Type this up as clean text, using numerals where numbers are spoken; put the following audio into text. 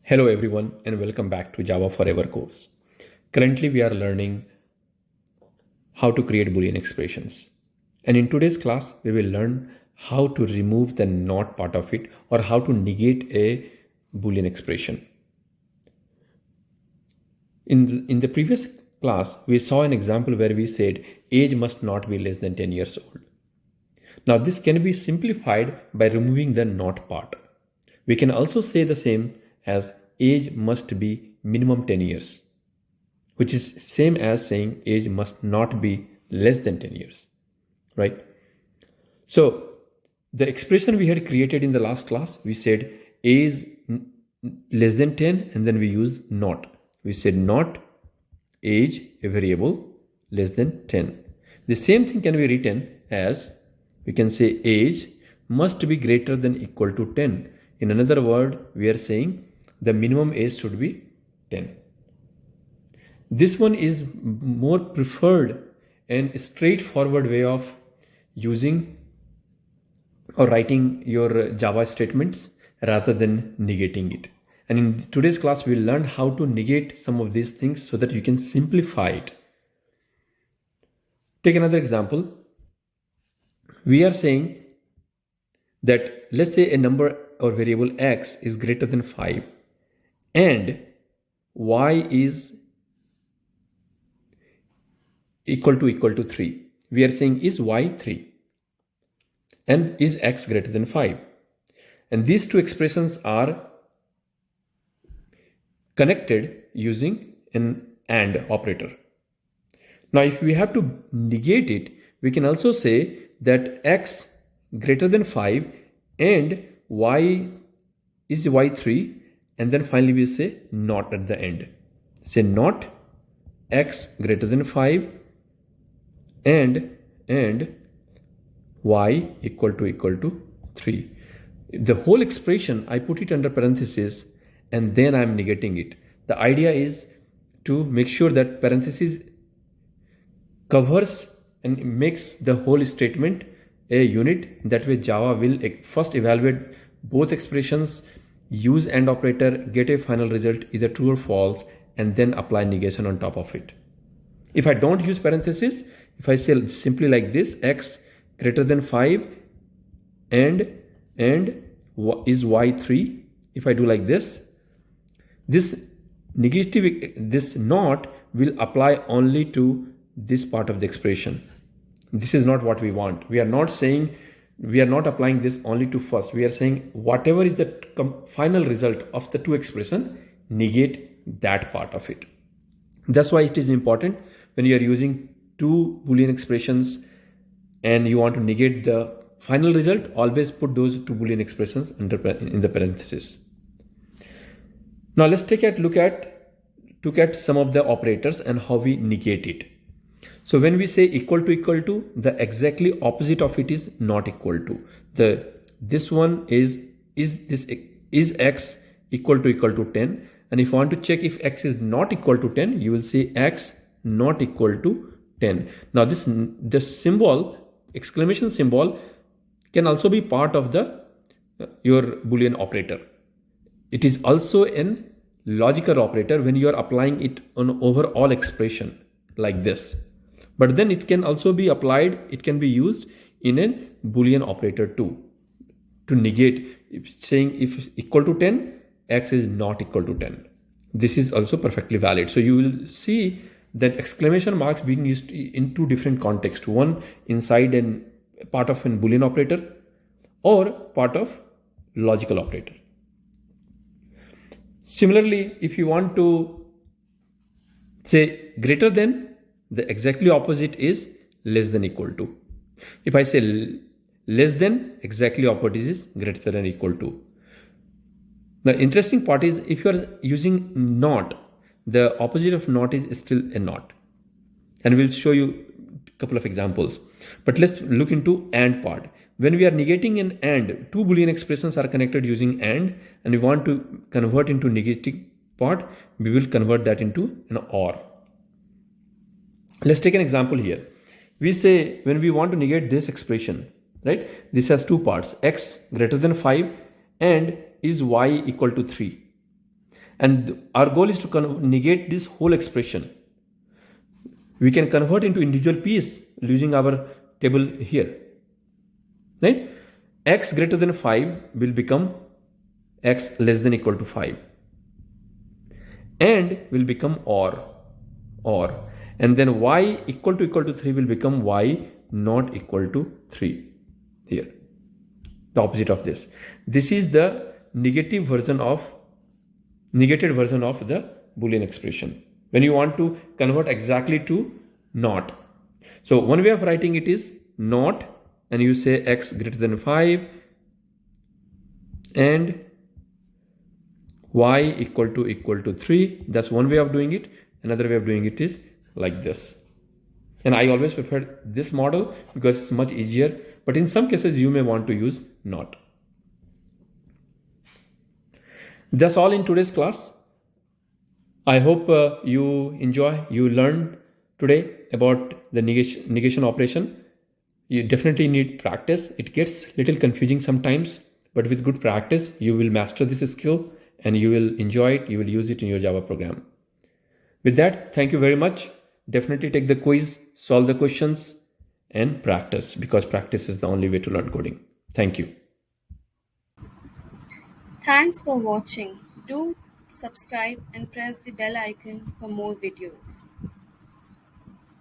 Hello everyone and welcome back to Java Forever course. Currently we are learning how to create Boolean expressions. And in today's class we will learn how to remove the not part of it or how to negate a Boolean expression. In the previous class we saw an example where we said age must not be less than 10 years old. Now this can be simplified by removing the not part. We can also say the same as age must be minimum 10 years, which is same as saying age must not be less than 10 years, right? So the expression we had created in the last class, we said age less than 10 and then we use not. We said not age, a variable, less than 10. The same thing can be written as, we can say age must be greater than equal to 10. In another word, we are saying the minimum age should be 10. This one is more preferred and straightforward way of using or writing your Java statements rather than negating it. And in today's class, we'll learn how to negate some of these things so that you can simplify it. Take another example. We are saying that let's say a number or variable x is greater than 5 and y is equal to 3. We are saying is y 3 and is x greater than 5. And these two expressions are connected using an AND operator. Now if we have to negate it, we can also say that x greater than 5 and y is y3, and then finally we say not at the end. Say not x greater than 5 and y equal to 3. The whole expression I put it under parenthesis and then I'm negating it. The idea is to make sure that parenthesis covers and makes the whole statement a unit. That way Java will first evaluate both expressions, use AND operator, get a final result either true or false, and then apply negation on top of it. If I don't use parenthesis, if I say simply like this, x greater than 5 and is y3, if I do like this, this negative, this not will apply only to this part of the expression. This is not what we want. We are not saying, we are not applying this only to first. We are saying whatever is the final result of the two expression, negate that part of it. That's why it is important when you are using two Boolean expressions and you want to negate the final result, always put those two Boolean expressions in the parenthesis. Now let's take a look at some of the operators and how we negate it. So when we say equal to, the exactly opposite of it is not equal to. This one is x equal to 10, and if you want to check if x is not equal to 10, you will say x not equal to 10. Now the symbol, exclamation symbol, can also be part of your Boolean operator. It is also an logical operator when you are applying it on overall expression like this. But then it can also be applied, it can be used in a Boolean operator too, to negate, saying if equal to 10, x is not equal to 10. This is also perfectly valid. So you will see that exclamation marks being used in two different contexts. One inside and part of an Boolean operator or part of logical operator. Similarly, if you want to say greater than, the exactly opposite is less than equal to. If I say less than, exactly opposite is greater than equal to. The interesting part is if you are using not, the opposite of not is still a not. And we'll show you a couple of examples. But let's look into AND part. When we are negating an AND, two Boolean expressions are connected using AND, and we want to convert into negative part, we will convert that into an OR. Let's take an example here. We say when we want to negate this expression, right? This has two parts, x greater than 5 and is y equal to 3. And our goal is to negate this whole expression. We can convert into individual piece using our table here, right? X greater than 5 will become x less than equal to 5, and will become or, and then y equal to 3 will become y not equal to 3 here, the opposite of this. This is the negated version of the Boolean expression when you want to convert exactly to not. So one way of writing it is not, and you say x greater than 5 and y equal to 3. That's one way of doing it. Another way of doing it is like this. And I always prefer this model because it's much easier, but in some cases you may want to use not. That's all in today's class. I hope you learned today about the negation operation. You definitely need practice. It gets a little confusing sometimes, but with good practice, you will master this skill and you will enjoy it. You will use it in your Java program. With that, thank you very much. Definitely take the quiz, solve the questions, and practice, because practice is the only way to learn coding. Thank you. Thanks for watching. Do subscribe and press the bell icon for more videos.